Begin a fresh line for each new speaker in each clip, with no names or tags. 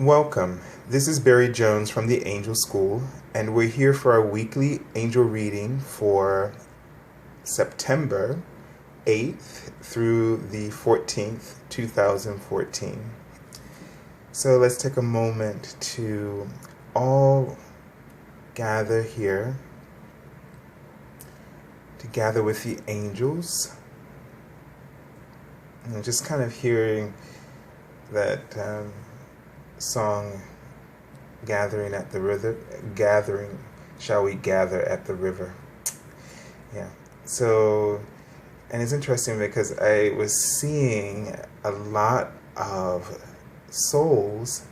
Welcome. This is Barry Jones from the Angel School, and we're here for our weekly angel reading for September 8th through the 14th, 2014. So let's take a moment to all gather here, to gather with the angels, and just kind of hearing that song, shall we gather at the river. Yeah. So, and it's interesting because I was seeing a lot of souls.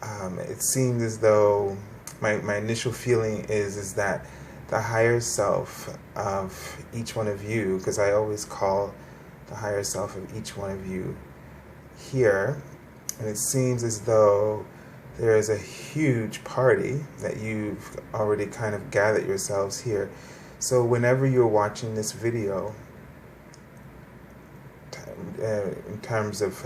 It seemed as though my initial feeling is that the higher self of each one of you, because I always call the higher self of each one of you here, and it seems as though there is a huge party that you've already kind of gathered yourselves here. So whenever you're watching this video, in terms of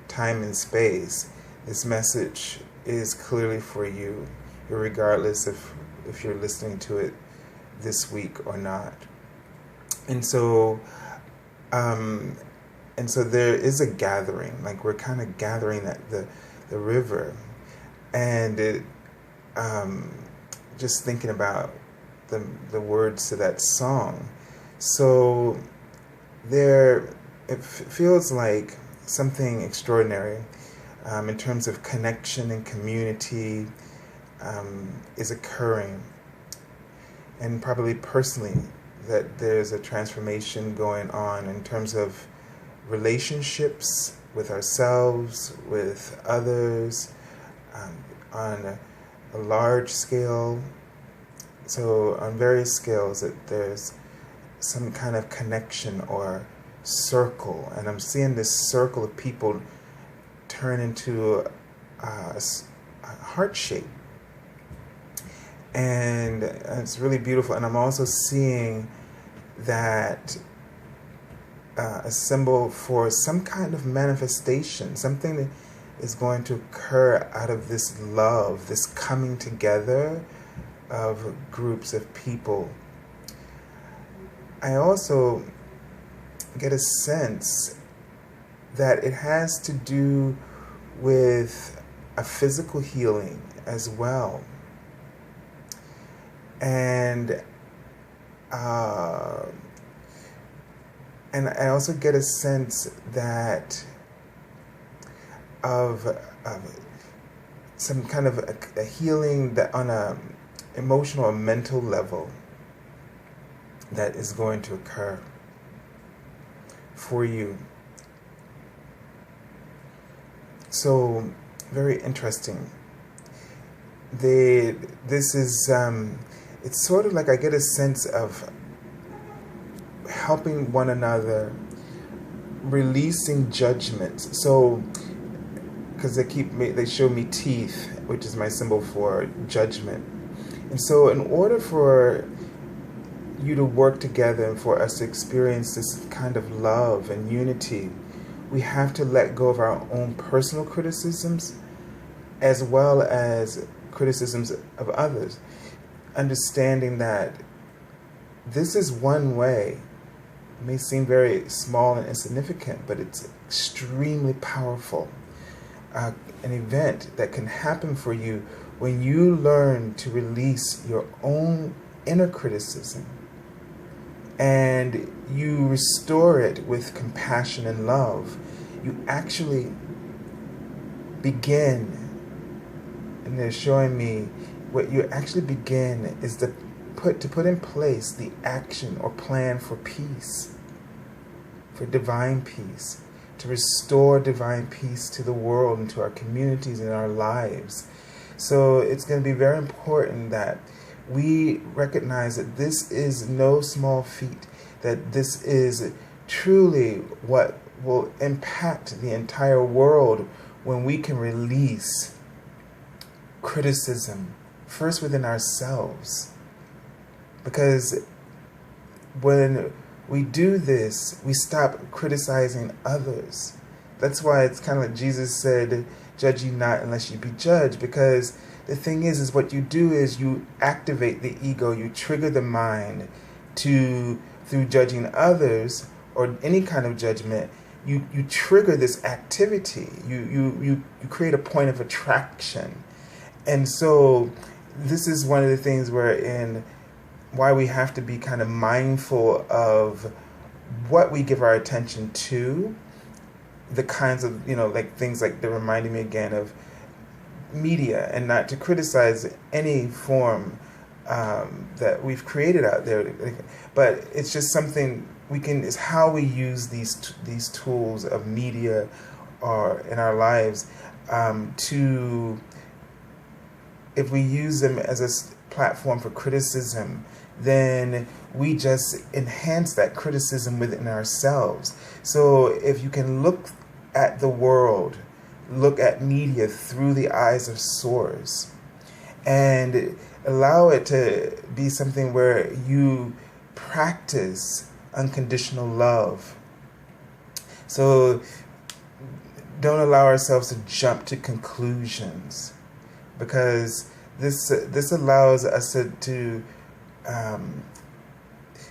time and space, this message is clearly for you, regardless of if you're listening to it this week or not. And so there is a gathering, like we're kind of gathering at the river, and it, just thinking about the words to that song. So it feels like something extraordinary in terms of connection and community is occurring, and probably personally that there's a transformation going on in terms of relationships with ourselves, with others, on a large scale. So on various scales, that there's some kind of connection or circle, and I'm seeing this circle of people turn into a heart shape, and it's really beautiful. And I'm also seeing that a symbol for some kind of manifestation, something that is going to occur out of this love, this coming together of groups of people. I also get a sense that it has to do with a physical healing as well. And I also get a sense that of some kind of a healing that on a emotional or mental level that is going to occur for you. So very interesting. This is it's sort of like I get a sense of helping one another, releasing judgments. So, because they show me teeth, which is my symbol for judgment. And so in order for you to work together and for us to experience this kind of love and unity, we have to let go of our own personal criticisms as well as criticisms of others. Understanding that this is one way. It may seem very small and insignificant, but it's extremely powerful. An event that can happen for you when you learn to release your own inner criticism and you restore it with compassion and love. You actually begin, and they're showing me what you actually begin is to put in place the action or plan for peace, for divine peace, to restore divine peace to the world and to our communities and our lives. So it's going to be very important that we recognize that this is no small feat, that this is truly what will impact the entire world when we can release criticism, first within ourselves. Because when we do this, we stop criticizing others. That's why it's kind of like Jesus said, judge ye not unless ye be judged. Because the thing is what you do is you activate the ego, you trigger the mind to, through judging others or any kind of judgment, you trigger this activity. You create a point of attraction. And so this is one of the things why we have to be kind of mindful of what we give our attention to, the kinds of, like things like they're reminding me again of media, and not to criticize any form that we've created out there, but it's just something it's how we use these tools of media or in our lives to, if we use them as a platform for criticism, then we just enhance that criticism within ourselves. So if you can look at the world, look at media through the eyes of Source, and allow it to be something where you practice unconditional love. So don't allow ourselves to jump to conclusions, because this allows us to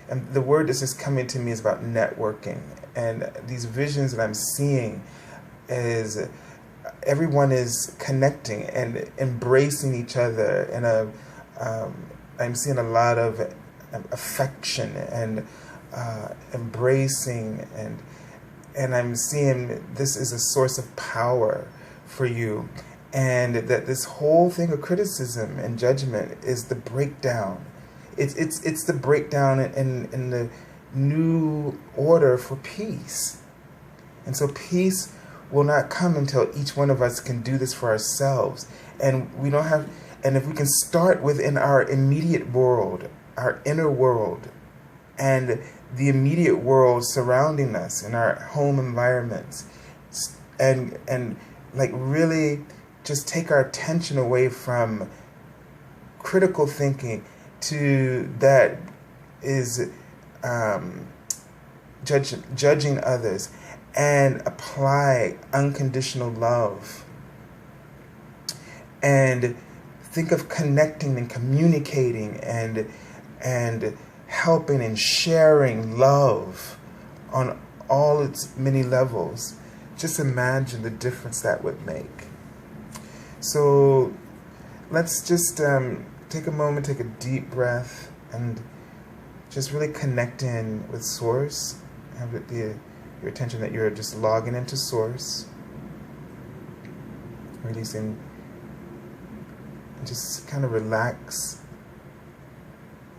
and the word that's just coming to me is about networking. And these visions that I'm seeing is everyone is connecting and embracing each other. And I'm seeing a lot of affection and embracing, and I'm seeing this is a source of power for you. And that this whole thing of criticism and judgment is the breakdown. It's the breakdown in the new order for peace. And so peace will not come until each one of us can do this for ourselves. And if we can start within our immediate world, our inner world, and the immediate world surrounding us in our home environments, and like really just take our attention away from critical thinking to that is judging others, and apply unconditional love, and think of connecting and communicating and helping and sharing love on all its many levels. Just imagine the difference that would make. So let's just take a moment, take a deep breath, and just really connect in with Source. Have your attention that you're just logging into Source, releasing, and just kind of relax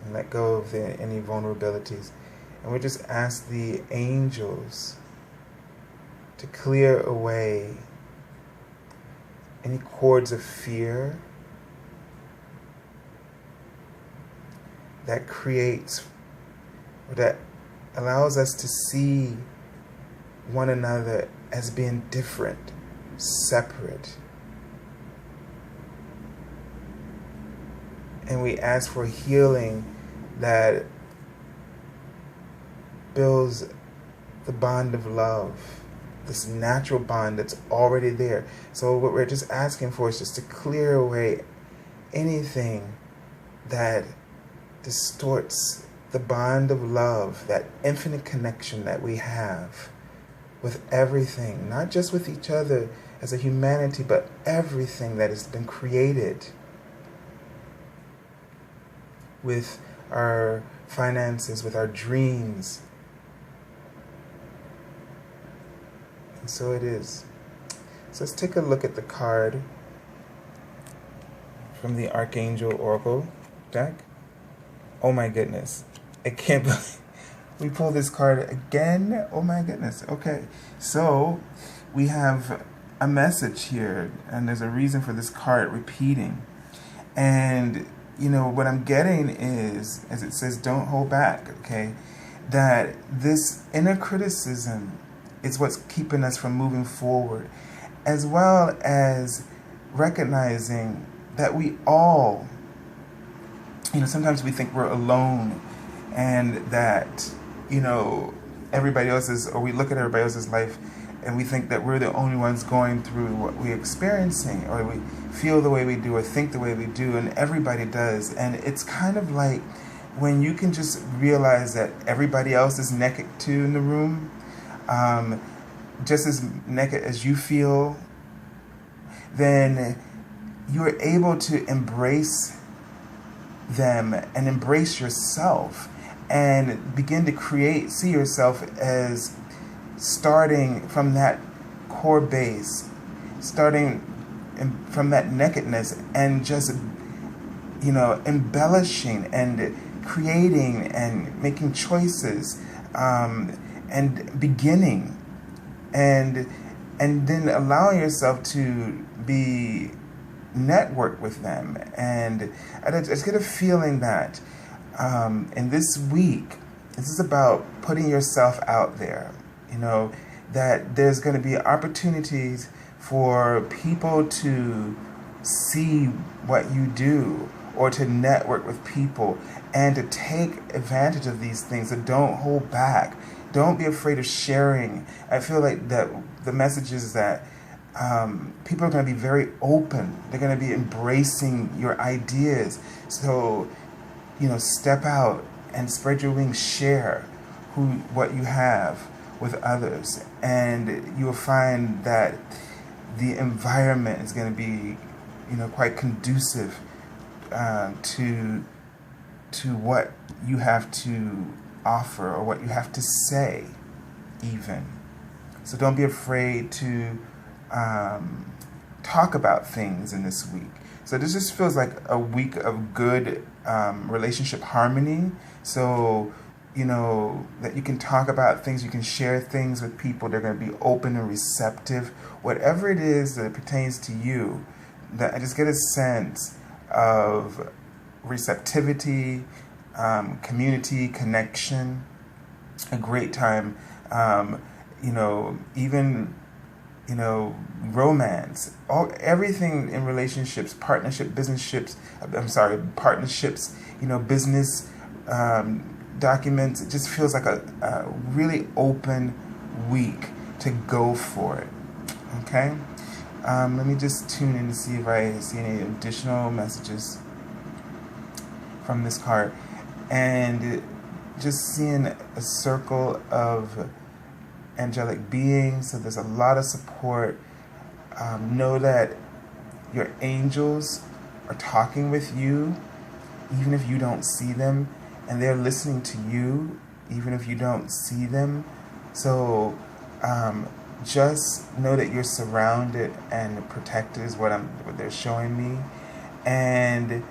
and let go of any vulnerabilities. And we just ask the angels to clear away any cords of fear that creates, or that allows us to see one another as being different, separate. And we ask for healing that builds the bond of love, this natural bond that's already there. So what we're just asking for is just to clear away anything that distorts the bond of love, that infinite connection that we have with everything, not just with each other as a humanity, but everything that has been created, with our finances, with our dreams. And so it is. So let's take a look at the card from the Archangel Oracle deck. Oh my goodness. I can't believe we pulled this card again. Oh my goodness. Okay. So we have a message here, and there's a reason for this card repeating. And what I'm getting is, as it says, don't hold back, okay? That this inner criticism is what's keeping us from moving forward, as well as recognizing that we all, sometimes we think we're alone, and that, everybody else's, or we look at everybody else's life and we think that we're the only ones going through what we're experiencing, or we feel the way we do, or think the way we do, and everybody does. And it's kind of like when you can just realize that everybody else is naked too in the room, just as naked as you feel, then you are able to embrace them and embrace yourself and begin to see yourself as starting from that core base, starting from that nakedness, and just, embellishing and creating and making choices, and beginning, and then allowing yourself to be networked with them. And I just get a feeling that in this week, this is about putting yourself out there, that there's going to be opportunities for people to see what you do, or to network with people, and to take advantage of these things. So don't hold back. Don't be afraid of sharing. I feel like that the message is that people are going to be very open. They're going to be embracing your ideas. So, step out and spread your wings. Share what you have with others, and you'll find that the environment is going to be, quite conducive to what you have to offer, or what you have to say, even. So don't be afraid to talk about things in this week. So this just feels like a week of good relationship harmony. So, that you can talk about things, you can share things with people. They're going to be open and receptive. Whatever it is that pertains to you, that I just get a sense of receptivity, community, connection, a great time, even, romance, everything in relationships, partnerships, business, business documents. It just feels like a really open week to go for it. Okay? Let me just tune in to see if I see any additional messages from this card. And just seeing a circle of angelic beings. So there's a lot of support. Know that your angels are talking with you, even if you don't see them, and they're listening to you, even if you don't see them. So just know that you're surrounded and protected is what they're showing me. And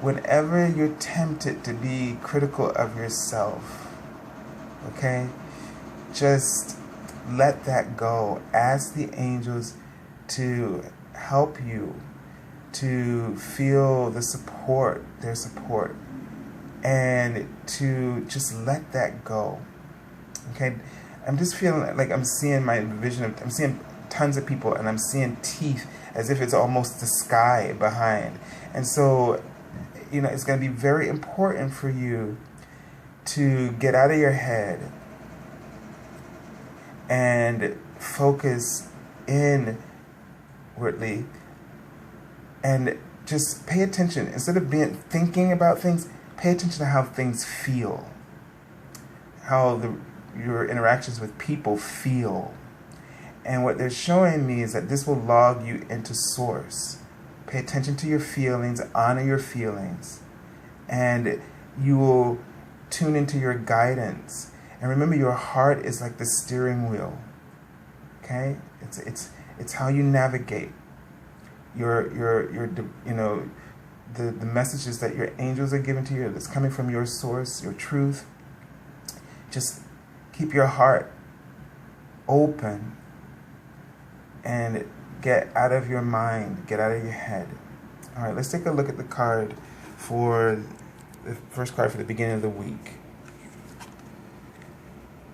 whenever you're tempted to be critical of yourself, okay, just let that go. Ask the angels to help you to feel their support, and to just let that go. Okay, I'm just feeling like I'm seeing I'm seeing tons of people, and I'm seeing teeth as if it's almost the sky behind. And so, it's going to be very important for you to get out of your head and focus inwardly, and just pay attention. Instead of thinking about things, pay attention to how things feel, how your interactions with people feel. And what they're showing me is that this will log you into source. Pay attention to your feelings, honor your feelings, and you will tune into your guidance. And remember, your heart is like the steering wheel. Okay? It's how you navigate the messages that your angels are giving to you, that's coming from your source, your truth. Just keep your heart open and get out of your mind, get out of your head. All right, let's take a look at the card for the first card for the beginning of the week.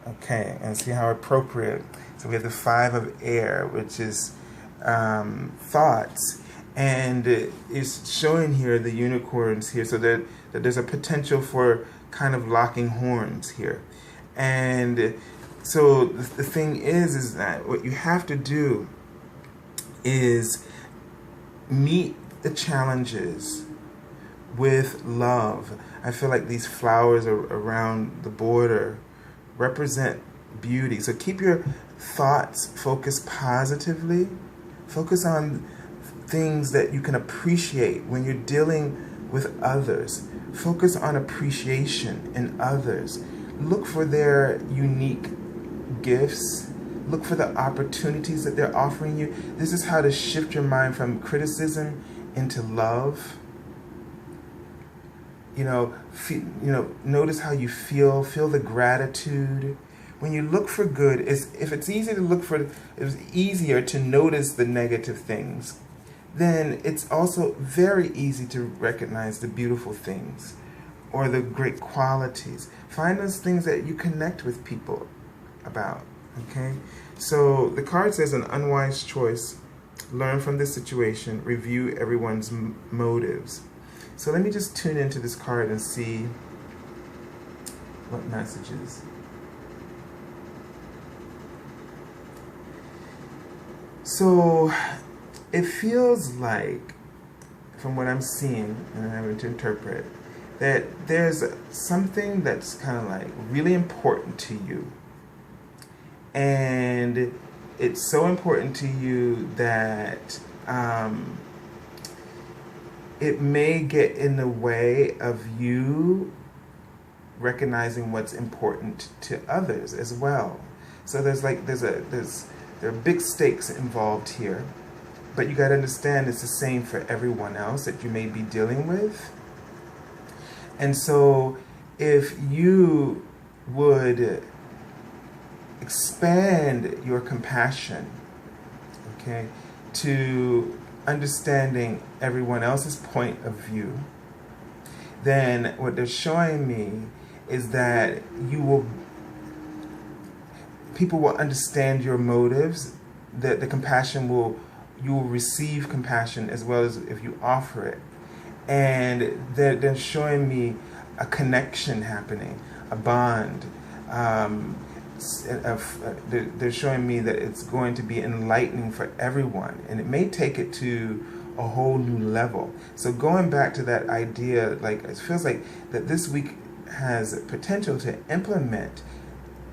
Okay, and see how appropriate. So we have the 5 of air, which is thoughts, and it's showing here the unicorns here, so that there's a potential for kind of locking horns here. And So the thing is that what you have to do is meet the challenges with love. I feel like these flowers around the border represent beauty. So keep your thoughts focused positively. Focus on things that you can appreciate when you're dealing with others. Focus on appreciation in others. Look for their unique gifts. Look for the opportunities that they're offering you. This is how to shift your mind from criticism into love. Notice how you feel. Feel the gratitude. When you look for good, if it's easy to look for, it's easier to notice the negative things, then it's also very easy to recognize the beautiful things or the great qualities. Find those things that you connect with people about, okay? So the card says an unwise choice. Learn from this situation. Review everyone's motives. So let me just tune into this card and see what messages. So it feels like, from what I'm seeing and I'm having to interpret, that there's something that's kind of like really important to you. And it's so important to you that it may get in the way of you recognizing what's important to others as well. So there are big stakes involved here, but you got to understand it's the same for everyone else that you may be dealing with. And so if you would expand your compassion, okay, to understanding everyone else's point of view, then what they're showing me is that people will understand your motives, that the compassion you will receive compassion as well as if you offer it. And they're showing me a connection happening, a bond. They're showing me that it's going to be enlightening for everyone, and it may take it to a whole new level. So going back to that idea, like it feels like that this week has potential to implement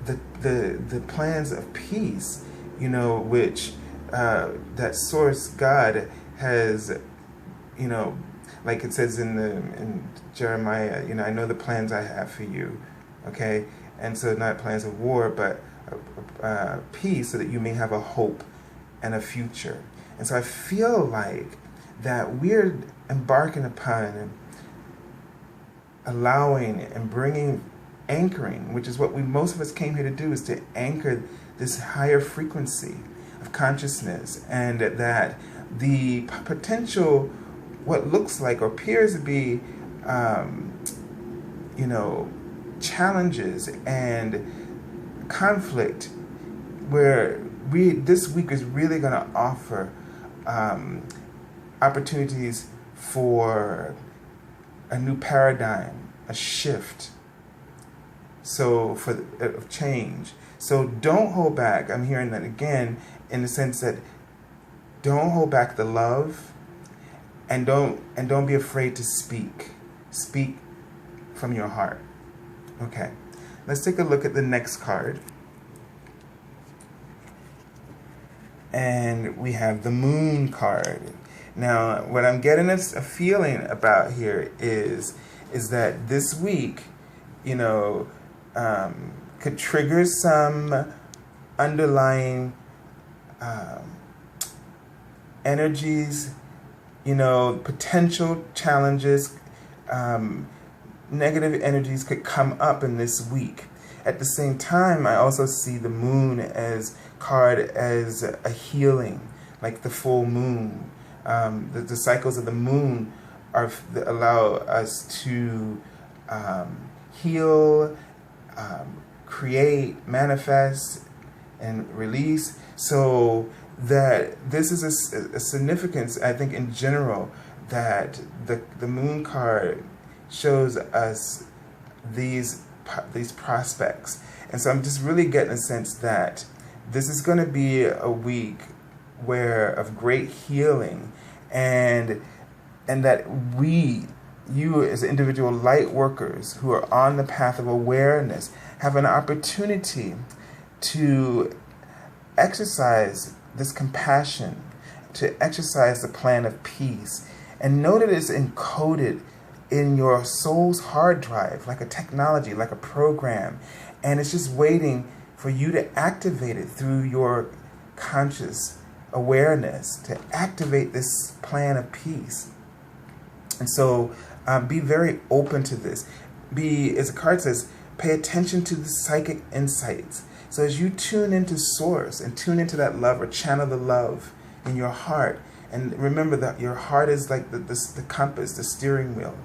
the plans of peace, which that source God has, like it says in Jeremiah, I know the plans I have for you, okay? And so not plans of war, but peace, so that you may have a hope and a future. And so I feel like that we're embarking upon allowing and anchoring, which is what most of us came here to do, is to anchor this higher frequency of consciousness, and that the potential, what looks like or appears to be, challenges and conflict, where this week is really going to offer opportunities for a new paradigm, a shift, of change. So don't hold back. I'm hearing that again, in the sense that don't hold back the love, and don't be afraid to speak. Speak from your heart. Okay, let's take a look at the next card. And we have the Moon card. Now, what I'm getting a feeling about here is that this week, could trigger some underlying energies, potential challenges, negative energies could come up in this week. At the same time, I also see the Moon as a healing, like the full moon. The cycles of the moon allow us to heal, create, manifest, and release. So that this is a significance, I think, in general, that the Moon card shows us these these prospects. And so I'm just really getting a sense that this is going to be a week of great healing, and that you as individual light workers who are on the path of awareness have an opportunity to exercise this compassion, to exercise the plan of peace, and know that it's encoded in your soul's hard drive, like a technology, like a program, and it's just waiting for you to activate it through your conscious awareness, to activate this plan of peace. And so be very open to this. As the card says, pay attention to the psychic insights. So as you tune into Source and tune into that love, or channel the love in your heart, and remember that your heart is like the compass, the steering wheel.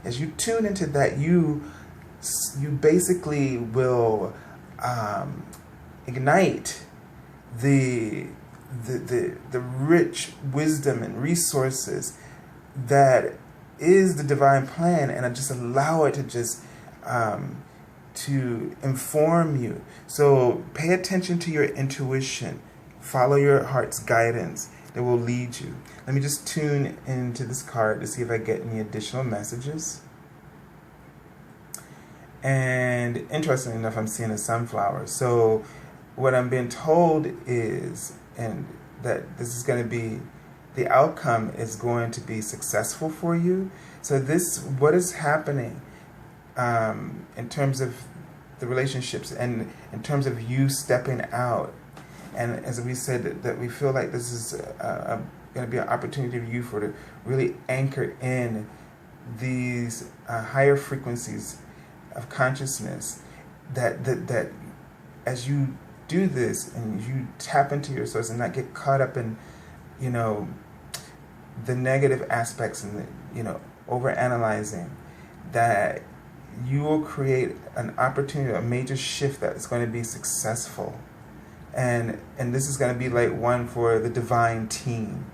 As you tune into that, you basically will ignite the rich wisdom and resources that is the divine plan, and just allow it to just to inform you. So pay attention to your intuition, follow your heart's guidance that will lead you. Let me just tune into this card to see if I get any additional messages. And interestingly enough, I'm seeing a sunflower. So what I'm being told is, and that this is going to be, the outcome is going to be successful for you. So what is happening in terms of the relationships, and in terms of you stepping out, and as we said, that we feel like this is going to be an opportunity for you to really anchor in these higher frequencies of consciousness, that as you do this and you tap into your source and not get caught up in the negative aspects and over analyzing, that you will create an opportunity, a major shift that is going to be successful. And this is going to be like one for the divine team,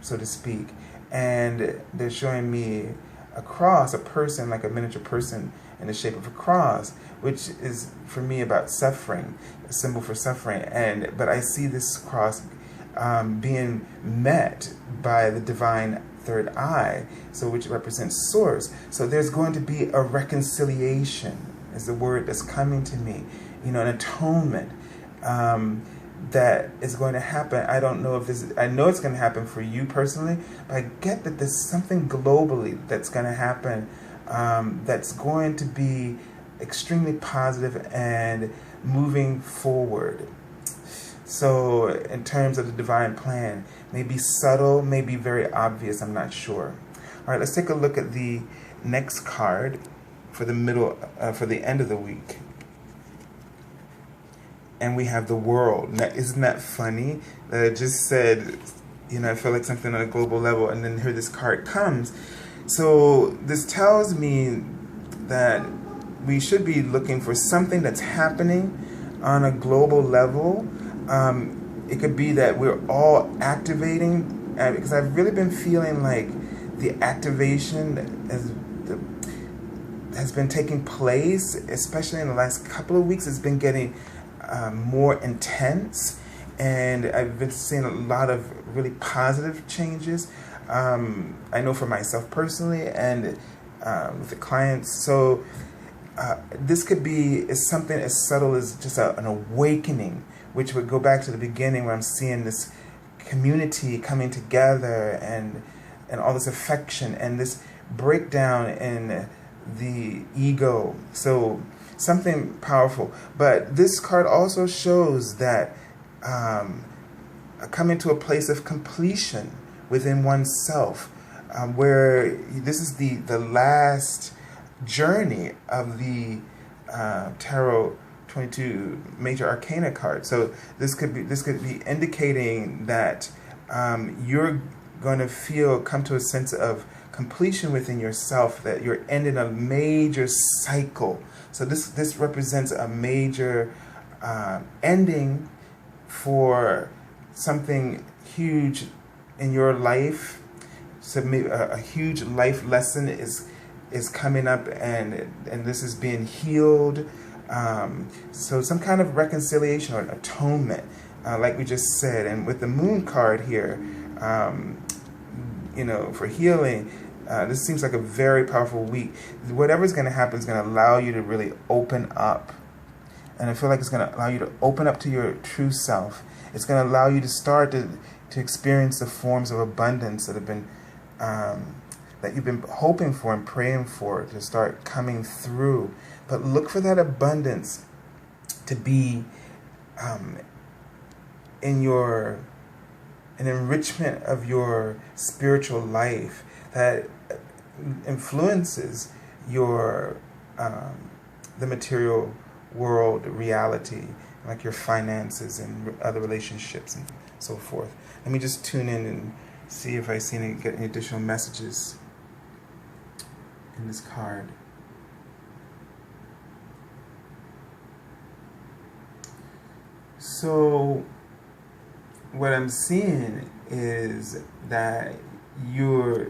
so to speak. And they're showing me a cross, a person, like a miniature person in the shape of a cross, which is for me about suffering, a symbol for suffering. But I see this cross being met by the divine third eye, so which represents Source. So there's going to be a reconciliation, is the word that's coming to me, an atonement that is going to happen. I don't know if I know it's going to happen for you personally, but I get that there's something globally that's going to happen that's going to be extremely positive and moving forward. So in terms of the divine plan, maybe subtle, maybe very obvious, I'm not sure. All right, let's take a look at the next card for for the end of the week. And we have the World. Now, isn't that funny? That I just said, I feel like something on a global level, and then here this card comes. So this tells me that we should be looking for something that's happening on a global level. It could be that we're all activating, because I've really been feeling like the activation has been taking place, especially in the last couple of weeks. It's been getting more intense, and I've been seeing a lot of really positive changes. I know for myself personally, and with the clients. So this could be something as subtle as just an awakening, which would go back to the beginning, where I'm seeing this community coming together, and all this affection and this breakdown in the ego. So something powerful. But this card also shows that coming to a place of completion within oneself, where this is the last journey of the Tarot 22 major arcana card. So this could be indicating that you're going to come to a sense of completion within yourself, that you're ending a major cycle. So this represents a major ending for something huge in your life. So maybe a huge life lesson is is coming up, and this is being healed. So some kind of reconciliation or atonement, like we just said. And with the moon card here, for healing, this seems like a very powerful week. Whatever's going to happen is going to allow you to really open up. And I feel like it's going to allow you to open up to your true self. It's going to allow you to start to experience the forms of abundance that have been that you've been hoping for and praying for to start coming through. But look for that abundance to be an enrichment of your spiritual life that influences your the material world reality, like your finances and other relationships and so forth. Let me just tune in and see if I get any additional messages in this card. So what I'm seeing is that you're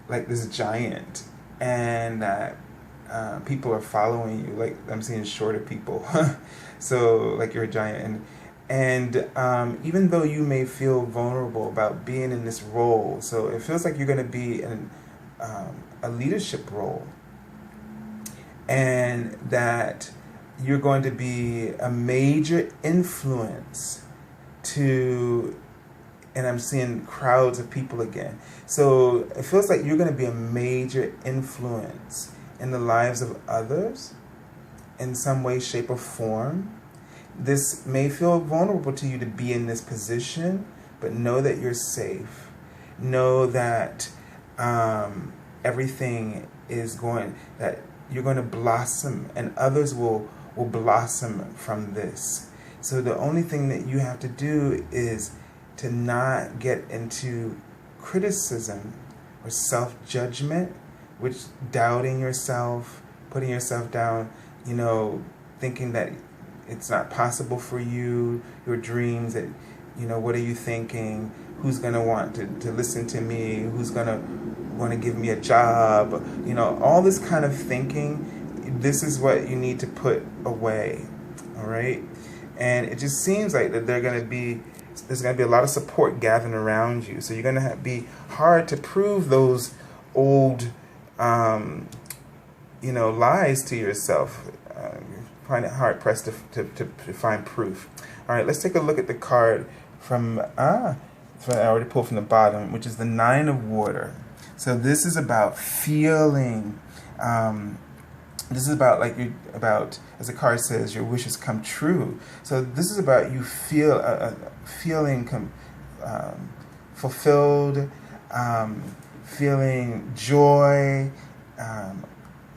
like this giant, and that people are following you. Like I'm seeing shorter people. So like you're a giant, and even though you may feel vulnerable about being in this role, so it feels like you're going to be in a leadership role, and that you're going to be a major influence to, and I'm seeing crowds of people again. So it feels like you're going to be a major influence in the lives of others in some way, shape, or form. This may feel vulnerable to you to be in this position, but know that you're safe. Know that everything is that you're going to blossom, and others will blossom from this. So the only thing that you have to do is to not get into criticism or self-judgment, which doubting yourself, putting yourself down, thinking that it's not possible for you, your dreams, that, what are you thinking? Who's going to want to listen to me? Who's going to want to give me a job? All this kind of thinking, this is what you need to put away, all right? And it just seems like that there's going to be a lot of support gathering around you. So you're going to be hard to prove those old, lies to yourself. You find it hard pressed to find proof. All right, let's take a look at the card from I already pulled from the bottom, which is the Nine of Water. So this is about feeling. This is about as the card says, your wishes come true. So this is about you feeling fulfilled, feeling joy.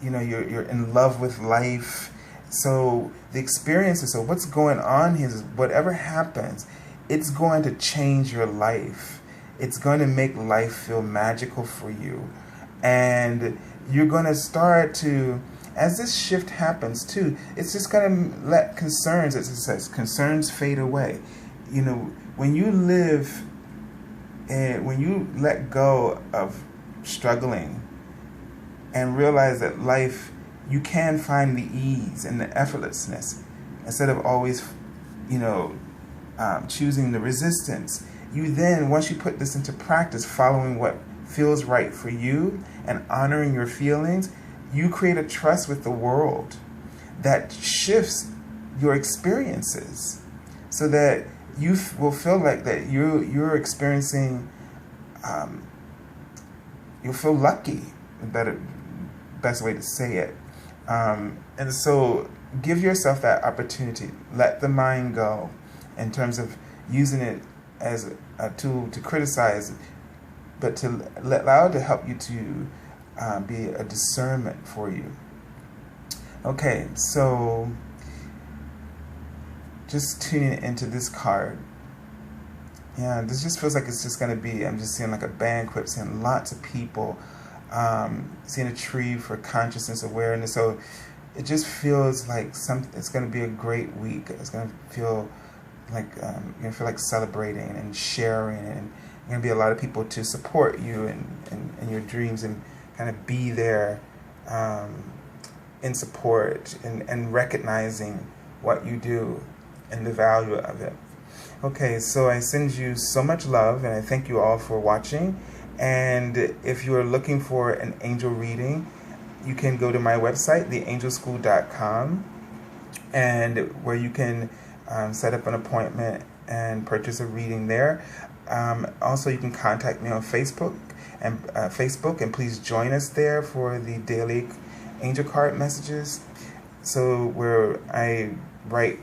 You're in love with life. So the experiences. So what's going on here is whatever happens, it's going to change your life. It's going to make life feel magical for you, and you're going to start to. As this shift happens too, it's just going to let concerns, as it says, concerns fade away. When you live and when you let go of struggling and realize that life, you can find the ease and the effortlessness instead of always, choosing the resistance. You then, once you put this into practice, following what feels right for you and honoring your feelings, you create a trust with the world that shifts your experiences so that you will feel like that you're experiencing, you'll feel lucky, best way to say it. And so give yourself that opportunity. Let the mind go in terms of using it as a tool to criticize, but to allow it to help you to be a discernment for you. Okay, so just tuning into this card. Yeah, this just feels like it's just going to be, I'm just seeing like a banquet, seeing lots of people, seeing a tree for consciousness, awareness. So it just feels like it's going to be a great week. It's going to feel like, you're going to feel like celebrating and sharing, and going to be a lot of people to support you and your dreams and kind of be there in support and recognizing what you do and the value of it. Okay, so I send you so much love, and I thank you all for watching. And if you are looking for an angel reading, you can go to my website, theangelschool.com, and where you can set up an appointment and purchase a reading there. Also, you can contact me on Facebook, and please join us there for the daily angel card messages. So where I write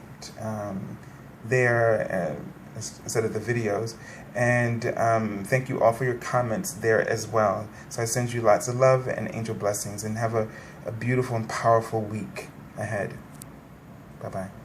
there instead of the videos. And thank you all for your comments there as well. So I send you lots of love and angel blessings, and have a beautiful and powerful week ahead. Bye-bye.